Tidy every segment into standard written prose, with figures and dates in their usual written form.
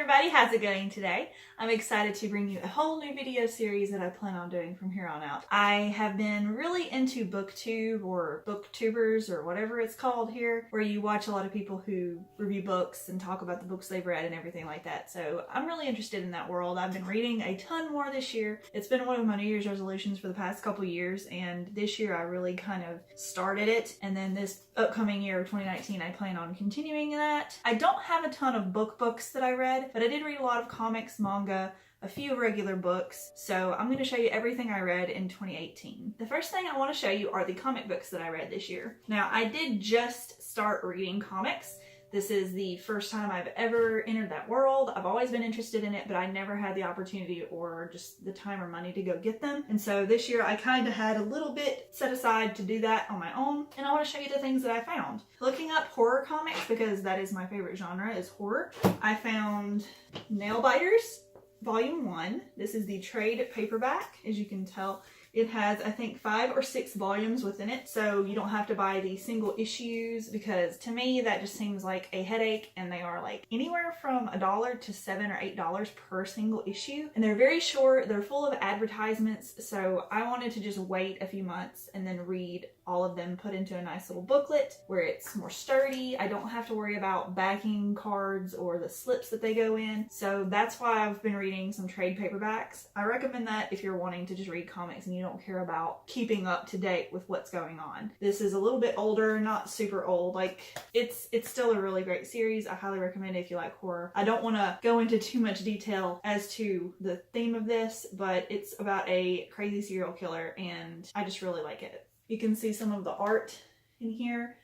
everybody, how's it going today? I'm excited to bring you a whole new video series that I plan on doing from here on out. I have been really into booktube or booktubers or whatever it's called here, where you watch a lot of people who review books and talk about the books they've read and everything like that. So I'm really interested in that world. I've been reading a ton more this year. It's been one of my New Year's resolutions for the past couple years, and this year I really kind of started it, and then this upcoming year of 2019 I plan on continuing that. I don't have a ton of books that I read, but I did read a lot of comics, manga, a few regular books, so I'm going to show you everything I read in 2018. The first thing I want to show you are the comic books that I read this year. Now, I did just start reading comics. This is the first time I've ever entered that world. I've always been interested in it, but I never had the opportunity or just the time or money to go get them. And so this year I kind of had a little bit set aside to do that on my own. And I want to show you the things that I found. Looking up horror comics, because that is my favorite genre, is horror. I found Nail Biters, Volume 1. This is the trade paperback, as you can tell. It has, I think, 5 or 6 volumes within it, so you don't have to buy the single issues, because to me that just seems like a headache, and they are like anywhere from $1 to $7 or $8 per single issue. And they're very short, they're full of advertisements, so I wanted to just wait a few months and then read all of them put into a nice little booklet where it's more sturdy. I don't have to worry about backing cards or the slips that they go in. So that's why I've been reading some trade paperbacks. I recommend that if you're wanting to just read comics and you don't care about keeping up to date with what's going on. This is a little bit older, not super old. Like, it's still a really great series. I highly recommend it if you like horror. I don't want to go into too much detail as to the theme of this, but it's about a crazy serial killer, and I just really like it. You can see some of the art in here.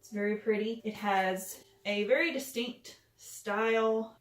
It's very pretty. It has a very distinct style.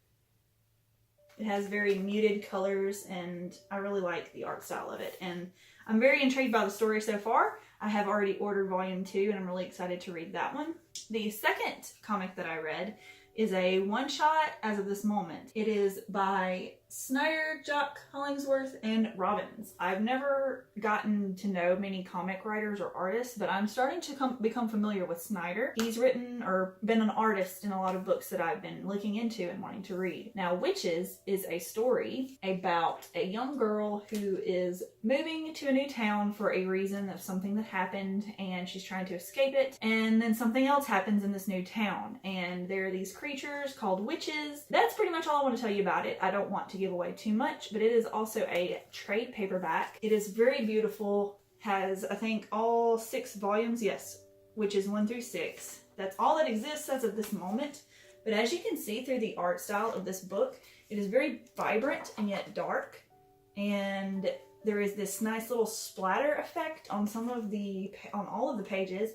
It has very muted colors, and I really like the art style of it. And I'm very intrigued by the story so far. I have already ordered Volume 2, and I'm really excited to read that one. The second comic that I read is a one-shot as of this moment. It is by Snyder, Jock, Hollingsworth, and Robbins. I've never gotten to know many comic writers or artists, but I'm starting to become familiar with Snyder. He's written or been an artist in a lot of books that I've been looking into and wanting to read. Now, Witches is a story about a young girl who is moving to a new town for a reason of something that happened, and she's trying to escape it, and then something else happens in this new town, and there are these creatures called witches. That's pretty much all I want to tell you about it. I don't want to give away too much, but it is also a trade paperback. It is very beautiful, has I think all 6 volumes, yes, Witches 1 through 6. That's all that exists as of this moment, but as you can see through the art style of this book, it is very vibrant and yet dark, and there is this nice little splatter effect on all of the pages.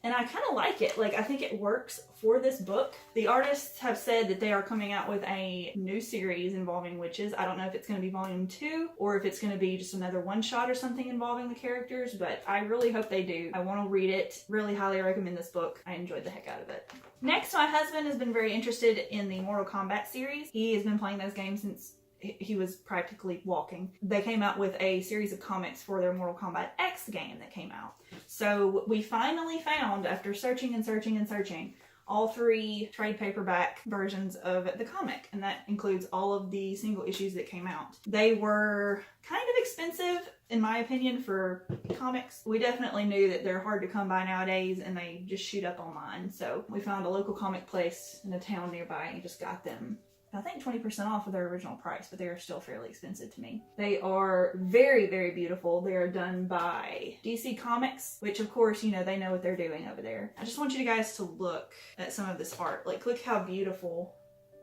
And I kind of like it. Like, I think it works for this book. The artists have said that they are coming out with a new series involving witches. I don't know if it's going to be Volume 2 or if it's going to be just another one-shot or something involving the characters, but I really hope they do. I want to read it. Really highly recommend this book. I enjoyed the heck out of it. Next, my husband has been very interested in the Mortal Kombat series. He has been playing those games since he was practically walking. They came out with a series of comics for their Mortal Kombat X game that came out. So we finally found, after searching and searching and searching, all 3 trade paperback versions of the comic, and that includes all of the single issues that came out. They were kind of expensive, in my opinion, for comics. We definitely knew that they're hard to come by nowadays, and they just shoot up online. So we found a local comic place in a town nearby and just got them, I think, 20% off of their original price, but they are still fairly expensive to me. They are very, very beautiful. They are done by DC Comics, which of course, you know, they know what they're doing over there. I just want you guys to look at some of this art. Like, look how beautiful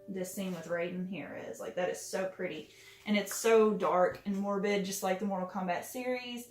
this scene with Raiden here is. Like, that is so pretty. And it's so dark and morbid, just like the Mortal Kombat series.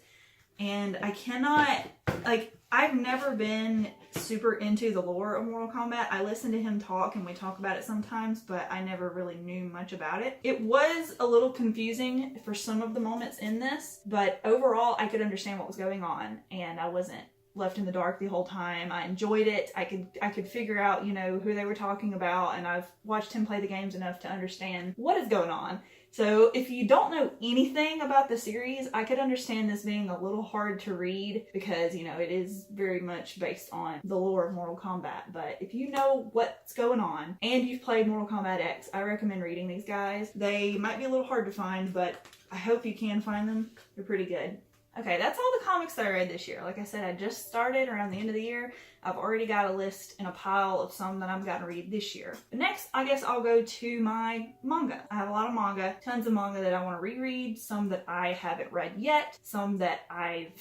And I cannot, like, I've never been super into the lore of Mortal Kombat. I listen to him talk and we talk about it sometimes, but I never really knew much about it. It was a little confusing for some of the moments in this, but overall I could understand what was going on, and I wasn't left in the dark the whole time. I enjoyed it. I could figure out, you know, who they were talking about, and I've watched him play the games enough to understand what is going on. So if you don't know anything about the series, I could understand this being a little hard to read because, you know, it is very much based on the lore of Mortal Kombat. But if you know what's going on and you've played Mortal Kombat X, I recommend reading these guys. They might be a little hard to find, but I hope you can find them. They're pretty good. Okay, that's all the comics that I read this year. Like I said, I just started around the end of the year. I've already got a list and a pile of some that I'm going to read this year. But next, I guess I'll go to my manga. I have a lot of manga, tons of manga that I want to reread, some that I haven't read yet, some that I've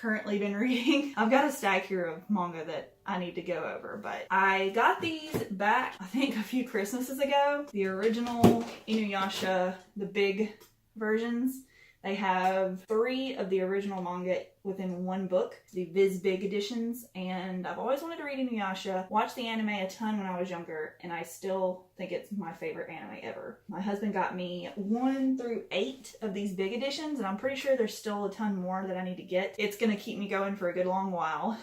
currently been reading. I've got a stack here of manga that I need to go over, but I got these back, I think, a few Christmases ago. The original Inuyasha, the big versions. They have 3 of the original manga within one book, the Viz Big editions, and I've always wanted to read Inuyasha, watched the anime a ton when I was younger, and I still think it's my favorite anime ever. My husband got me 1 through 8 of these big editions, and I'm pretty sure there's still a ton more that I need to get. It's gonna keep me going for a good long while.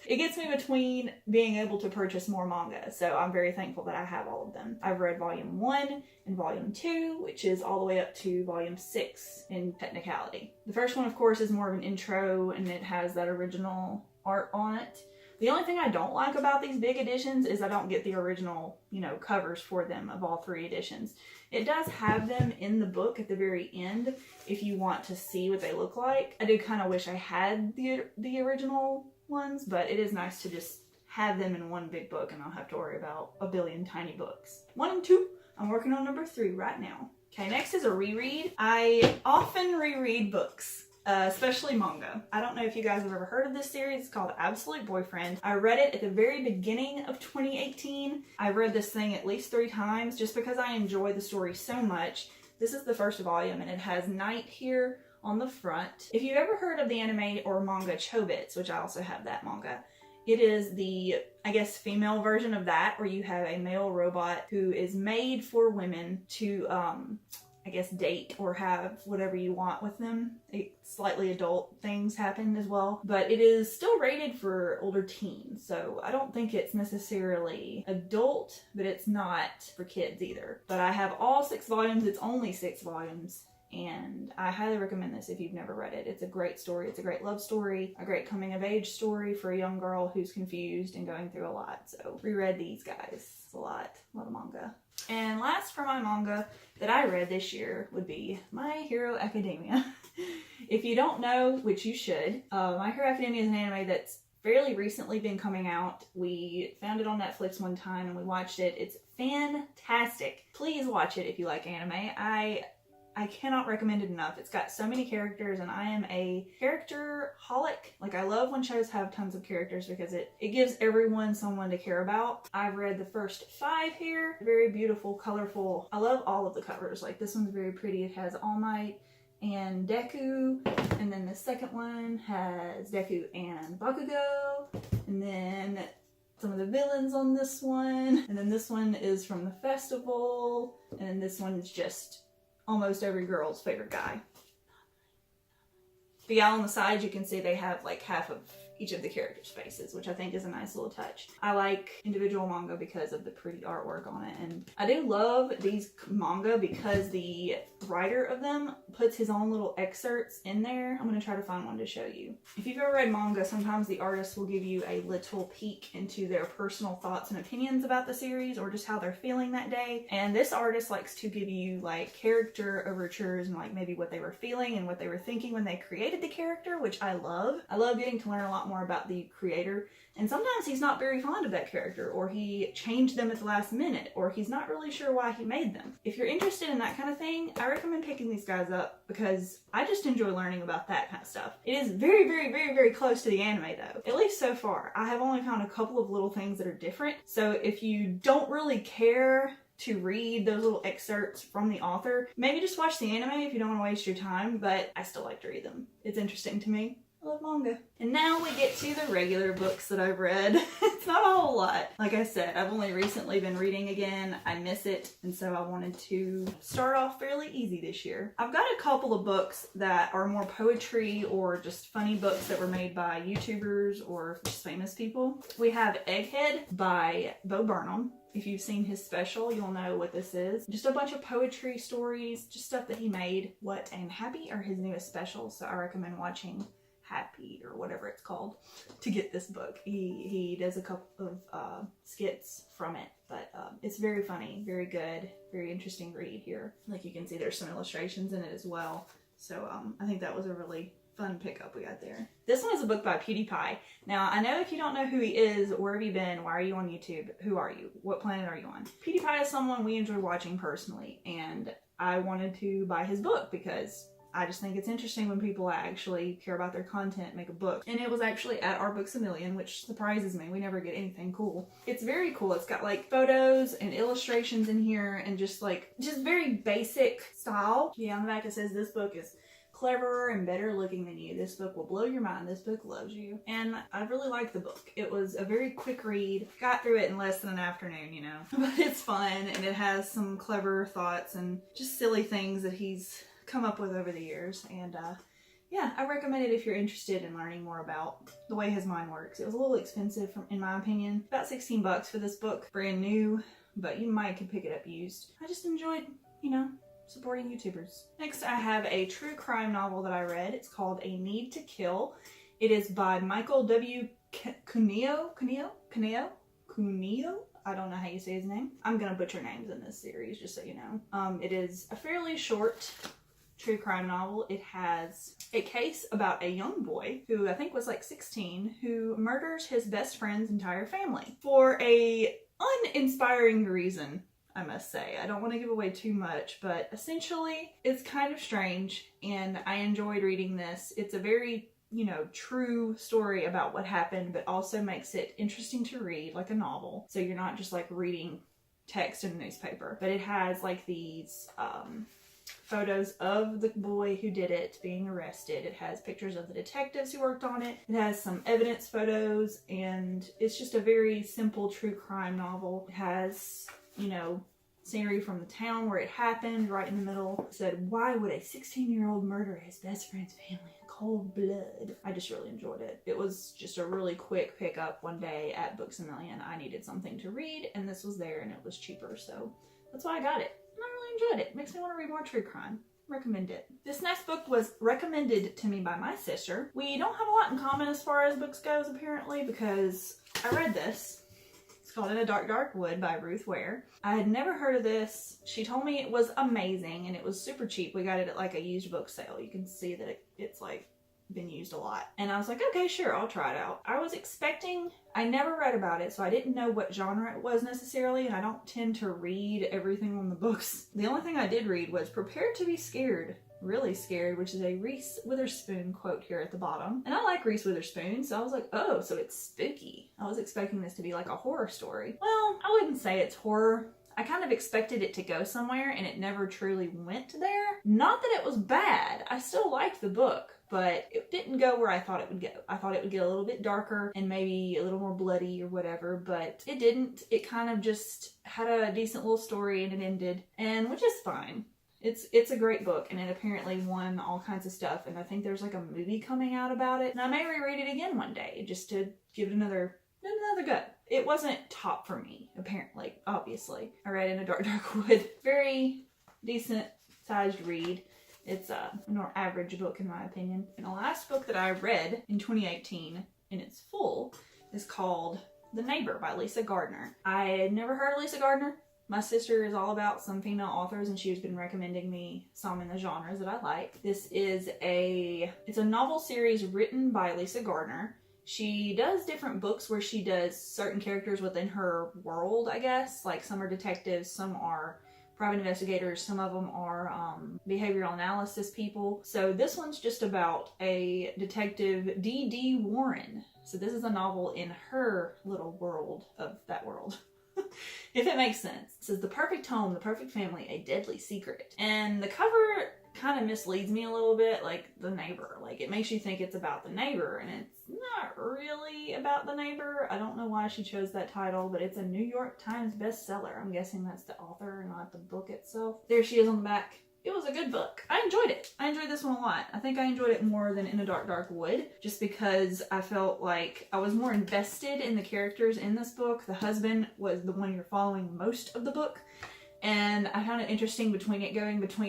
It gets me between being able to purchase more manga, so I'm very thankful that I have all of them. I've read volume 1 and volume 2, which is all the way up to volume 6 in technicality. The first one, of course, is more of an intro, and it has that original art on it. The only thing I don't like about these big editions is I don't get the original, you know, covers for them of all 3 editions. It does have them in the book at the very end if you want to see what they look like. I do kind of wish I had the original ones, but it is nice to just have them in one big book and I'll have to worry about a billion tiny books. 1 and 2. I'm working on number 3 right now. Okay, next is a reread. I often reread books. Especially manga. I don't know if you guys have ever heard of this series. It's called Absolute Boyfriend. I read it at the very beginning of 2018. I read this thing at least 3 times just because I enjoy the story so much. This is the first volume and it has Night here on the front. If you've ever heard of the anime or manga Chobits, which I also have that manga, it is the, I guess, female version of that where you have a male robot who is made for women to, I guess, date or have whatever you want with them. Slightly adult things happen as well. But it is still rated for older teens, so I don't think it's necessarily adult, but it's not for kids either. But I have all 6 volumes. It's only 6 volumes. And I highly recommend this if you've never read it. It's a great story. It's a great love story, a great coming of age story for a young girl who's confused and going through a lot. So reread these guys. It's a lot of manga. And last for my manga that I read this year would be My Hero Academia. If you don't know, which you should, My Hero Academia is an anime that's fairly recently been coming out. We found it on Netflix one time and we watched it. It's fantastic. Please watch it if you like anime. I cannot recommend it enough. It's got so many characters and I am a character-holic. Like, I love when shows have tons of characters because it gives everyone someone to care about. I've read the first 5 here. Very beautiful, colorful. I love all of the covers. Like, this one's very pretty. It has All Might and Deku. And then the second one has Deku and Bakugo. And then some of the villains on this one. And then this one is from the festival. And then this one's just almost every girl's favorite guy. But yeah, on the sides you can see they have like half of each of the characters' faces, which I think is a nice little touch. I like individual manga because of the pretty artwork on it, and I do love these manga because the writer of them puts his own little excerpts in there. I'm going to try to find one to show you. If you've ever read manga, sometimes the artist will give you a little peek into their personal thoughts and opinions about the series or just how they're feeling that day, and this artist likes to give you like character overtures and like maybe what they were feeling and what they were thinking when they created the character, which I love. I love getting to learn a lot more about the creator, and sometimes he's not very fond of that character, or he changed them at the last minute, or he's not really sure why he made them. If you're interested in that kind of thing, I recommend picking these guys up because I just enjoy learning about that kind of stuff. It is very, very, very, very close to the anime though, at least so far. I have only found a couple of little things that are different, so if you don't really care to read those little excerpts from the author, maybe just watch the anime if you don't want to waste your time, but I still like to read them. It's interesting to me. I love manga. And now we get to the regular books that I've read. It's not a whole lot. Like I said, I've only recently been reading again. I miss it, and so I wanted to start off fairly easy this year. I've got a couple of books that are more poetry or just funny books that were made by YouTubers or just famous people. We have Egghead by Bo Burnham. If you've seen his special, you'll know what this is. Just a bunch of poetry stories, just stuff that he made. What and Happy are his newest specials, so I recommend watching Happy or whatever it's called to get this book. He does a couple of skits from it, but it's very funny, very good, very interesting read here. Like you can see there's some illustrations in it as well. So I think that was a really fun pickup we got there. This one is a book by PewDiePie. Now, I know if you don't know who he is, where have you been, why are you on YouTube, who are you, what planet are you on? PewDiePie is someone we enjoy watching personally, and I wanted to buy his book because I just think it's interesting when people actually care about their content, make a book. And it was actually at Our Books A Million, which surprises me. We never get anything cool. It's very cool. It's got like photos and illustrations in here and just very basic style. Yeah, on the back it says this book is cleverer and better looking than you. This book will blow your mind. This book loves you. And I really liked the book. It was a very quick read. Got through it in less than an afternoon, you know. But it's fun and it has some clever thoughts and just silly things that he's come up with over the years. And yeah, I recommend it if you're interested in learning more about the way his mind works. It was a little expensive in my opinion. About 16 bucks for this book. Brand new, but you might could pick it up used. I just enjoyed, you know, supporting YouTubers. Next, I have a true crime novel that I read. It's called A Need to Kill. It is by Michael W. Cuneo? I don't know how you say his name. I'm gonna butcher names in this series, just so you know. It is a fairly short true crime novel. It has a case about a young boy who I think was like 16 who murders his best friend's entire family for a uninspiring reason. I must say. I don't want to give away too much, but essentially it's kind of strange and I enjoyed reading this. It's a very, you know, true story about what happened, but also makes it interesting to read like a novel. So you're not just like reading text in a newspaper, but it has like these photos of the boy who did it being arrested. It has pictures of the detectives who worked on it. It has some evidence photos, and it's just a very simple true crime novel. It has, you know, scenery from the town where it happened right in the middle. It said, why would a 16-year-old murder his best friend's family in cold blood? I just really enjoyed it. It was just a really quick pickup one day at Books A Million. I needed something to read and this was there and it was cheaper, so that's why I got it. And I really enjoyed it. Makes me want to read more true crime. Recommend it. This next book was recommended to me by my sister. We don't have a lot in common as far as books goes apparently, because I read this. It's called In a Dark, Dark Wood by Ruth Ware. I had never heard of this. She told me it was amazing and it was super cheap. We got it at like a used book sale. You can see that it's like been used a lot. And I was like, okay, sure, I'll try it out. I never read about it, so I didn't know what genre it was necessarily, and I don't tend to read everything on the books. The only thing I did read was Prepared to be Scared, Really Scared, which is a Reese Witherspoon quote here at the bottom. And I like Reese Witherspoon, so I was like, oh, so it's spooky. I was expecting this to be like a horror story. Well, I wouldn't say it's horror. I kind of expected it to go somewhere, and it never truly went there. Not that it was bad. I still liked the book, but it didn't go where I thought it would go. I thought it would get a little bit darker and maybe a little more bloody or whatever, but it didn't. It kind of just had a decent little story and it ended, and which is fine. It's a great book, and it apparently won all kinds of stuff, and I think there's like a movie coming out about it, and I may reread it again one day just to give it another go. It wasn't top for me, apparently, obviously. I read In a Dark, Dark Wood. Very decent sized read. It's a more average book in my opinion. And the last book that I read in 2018 in its full is called The Neighbor by Lisa Gardner. I had never heard of Lisa Gardner. My sister is all about some female authors and she's been recommending me some in the genres that I like. This is it's a novel series written by Lisa Gardner. She does different books where she does certain characters within her world, I guess. Like some are detectives, some are private investigators, some of them are behavioral analysis people. So this one's just about a detective, D.D. Warren. So this is a novel in her little world of that world. If it makes sense. It says, the perfect home, the perfect family, a deadly secret. And the cover kind of misleads me a little bit, like the neighbor. Like it makes you think it's about the neighbor, and it's not really about the neighbor. I don't know why she chose that title, but it's a New York Times bestseller. I'm guessing that's the author, not the book itself. There she is on the back. It was a good book. I enjoyed it. I enjoyed this one a lot. I think I enjoyed it more than In a Dark, Dark Wood, just because I felt like I was more invested in the characters in this book. The husband was the one you're following most of the book, and I found it interesting between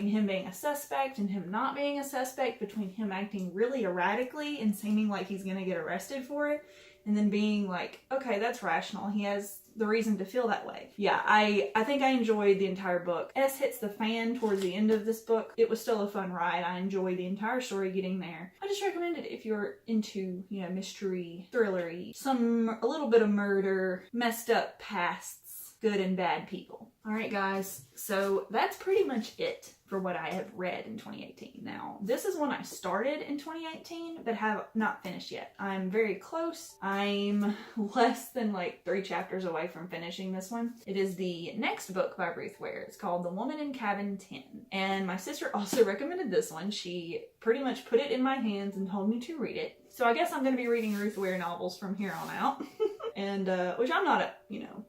him being a suspect and him not being a suspect, between him acting really erratically and seeming like he's gonna get arrested for it, and then being like, okay, that's rational. He has the reason to feel that way. Yeah, I think I enjoyed the entire book. S hits the fan towards the end of this book. It was still a fun ride. I enjoyed the entire story getting there. I just recommend it if you're into, you know, mystery, thrillery, a little bit of murder, messed up pasts, good and bad people. All right, guys, so that's pretty much it for what I have read in 2018. Now, this is one I started in 2018, but have not finished yet. I'm very close. I'm less than like 3 chapters away from finishing this one. It is the next book by Ruth Ware. It's called The Woman in Cabin 10. And my sister also recommended this one. She pretty much put it in my hands and told me to read it. So I guess I'm going to be reading Ruth Ware novels from here on out. And, which I'm not,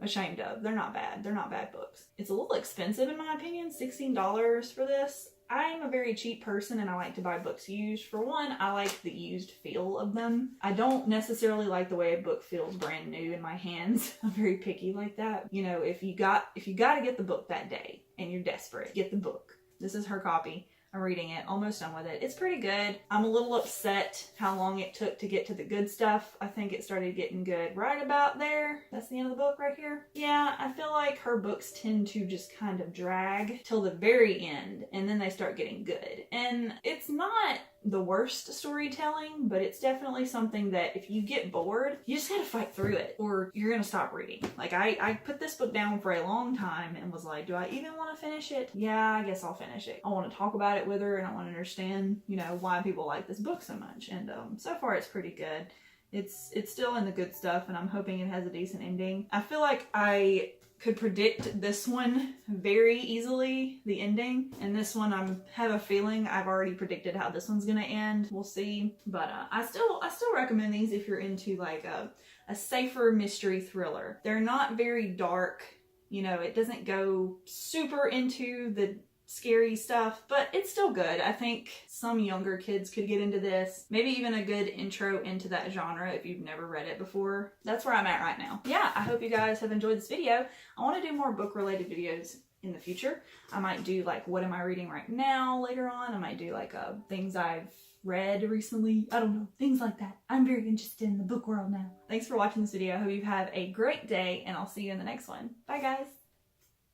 ashamed of. They're not bad. They're not bad books. It's a little expensive in my opinion, $16 for this. I'm a very cheap person and I like to buy books used. For one, I like the used feel of them. I don't necessarily like the way a book feels brand new in my hands. I'm very picky like that. You know, if you got to get the book that day and you're desperate, get the book. This is her copy. I'm reading it, almost done with it. It's pretty good. I'm a little upset how long it took to get to the good stuff. I think it started getting good right about there. That's the end of the book right here. Yeah, I feel like her books tend to just kind of drag till the very end, and then they start getting good. And it's not the worst storytelling, but it's definitely something that if you get bored, you just gotta fight through it or you're gonna stop reading. Like I put this book down for a long time and was like, do I even want to finish it? Yeah, I guess I'll finish it. I want to talk about it with her and I want to understand, why people like this book so much. And so far it's pretty good. It's still in the good stuff and I'm hoping it has a decent ending. I feel like I could predict this one very easily, the ending, and this one I have a feeling I've already predicted how this one's gonna end. We'll see, but I still recommend these if you're into like a safer mystery thriller. They're not very dark, it doesn't go super into the scary stuff, but it's still good. I think some younger kids could get into this. Maybe even a good intro into that genre if you've never read it before. That's where I'm at right now. Yeah, I hope you guys have enjoyed this video. I want to do more book related videos in the future. I might do like what am I reading right now later on. I might do like things I've read recently. I don't know, things like that. I'm very interested in the book world now. Thanks for watching this video. I hope you have a great day and I'll see you in the next one. Bye guys.